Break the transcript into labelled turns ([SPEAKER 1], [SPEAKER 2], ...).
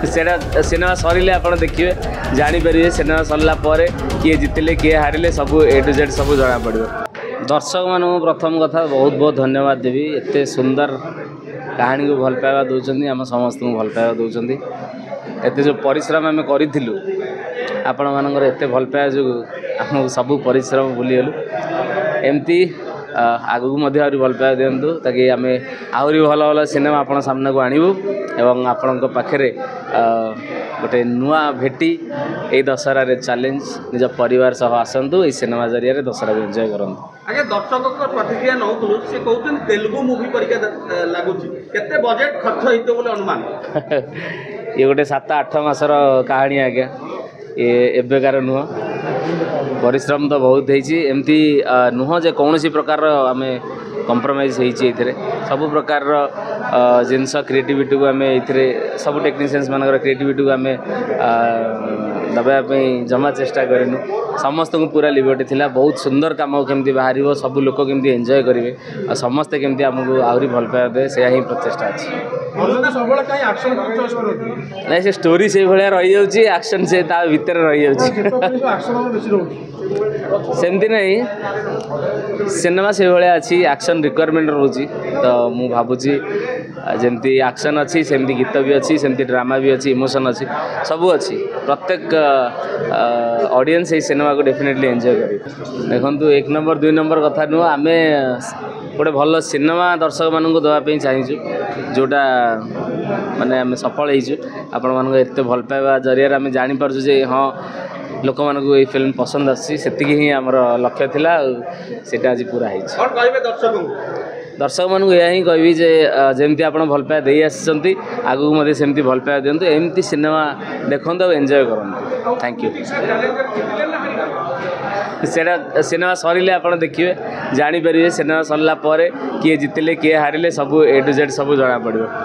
[SPEAKER 1] सेटा सिनेमा सरिले आप देखिए जापर सिनेमा सरला किए जितले किए हारे सब ए टू जेड सब जना पड़ो। दर्शक मान प्रथम कथा बहुत बहुत धन्यवाद देवी एत सुंदर कहानी को भल पाइबा दौरान आम समस्त को भल पाइबा दौरान एत जो परिश्रम आम करूँ आपण मानकर एत भल पाइबा जो आम सब परिश्रम भूलीगलु एमती आगू आहरी भल पाइबा दिंतु ताकि आम आहरी भल भल सिनेमा आपण सामना को आणबू एवं आपण पाखे गोटे नुआ भेटी ये दशहरा चैलेंज निज परिवार सह आसतु ये सिनेमा जरिया दशहरा को एंजॉय करूँ।
[SPEAKER 2] आगे दर्शक प्रतिक्रिया नौलु से कहते तेलुगु मुवी परिका लगुच केते बजेट खर्च होइतो बोले अनुमान
[SPEAKER 1] ये गोटे 7-8 मासर कहानी आज्ञा ये एबेकार नुह परिश्रम तो बहुत होमती नुह जे कौन सी प्रकार आम कंप्रोमाइज होती सब प्रकार जिनस क्रिएटिविटी को आम ये सब टेक्नीशियंस मान क्रिएटिविटी को आम दबाई जमा चेष्टा करूँ समस्त को पूरा लिबर्टी थिला बहुत सुंदर कम केमती बाहर सब लोक केमती एंजॉय करेंगे और समस्ते केमती आमको आहरी भल पाइबा दे से ही प्रचेषा अच्छी ना से स्टोरी से भाया रही जाऊँगी एक्शन से भितर रही जाऊँगी सेमती नहीं सिनेमा से भाया अच्छी एक्शन रिक्वायरमेंट रोची तो मु भावुची जमती एक्शन अच्छी सेमती गीत भी अच्छी सेमती ड्रामा भी अच्छी इमोशन अच्छी सब अच्छी प्रत्येक ऑडियंस ये सिनेमा को डेफिनेटली एंजॉय कर देखु 1 नंबर 2 नंबर कथा नुह आम गोटे भल सिनेमा दर्शक मान देवाई चाहूँ जोटा माने आम सफल आपण मान एत भल पाइबा जरिया आम जापारु जे हाँ लोक मान ये फिल्म पसंद आसी ही आमर लक्ष्य थिला सेटा आज पूरा दर्शक मानू यह ही कहबी जे जमती आप भल पाइबा दे आसी आगू मत सेमती भल पाइबा दिंतु एमती सिनेमा देखते और एंजॉय करूँ। Thank you. सेटा सिनेमा सरिले आप देखिए जापर सिनेमा सरला किए जितले किए हारे सब ए टू जेड सब जना पड़ो।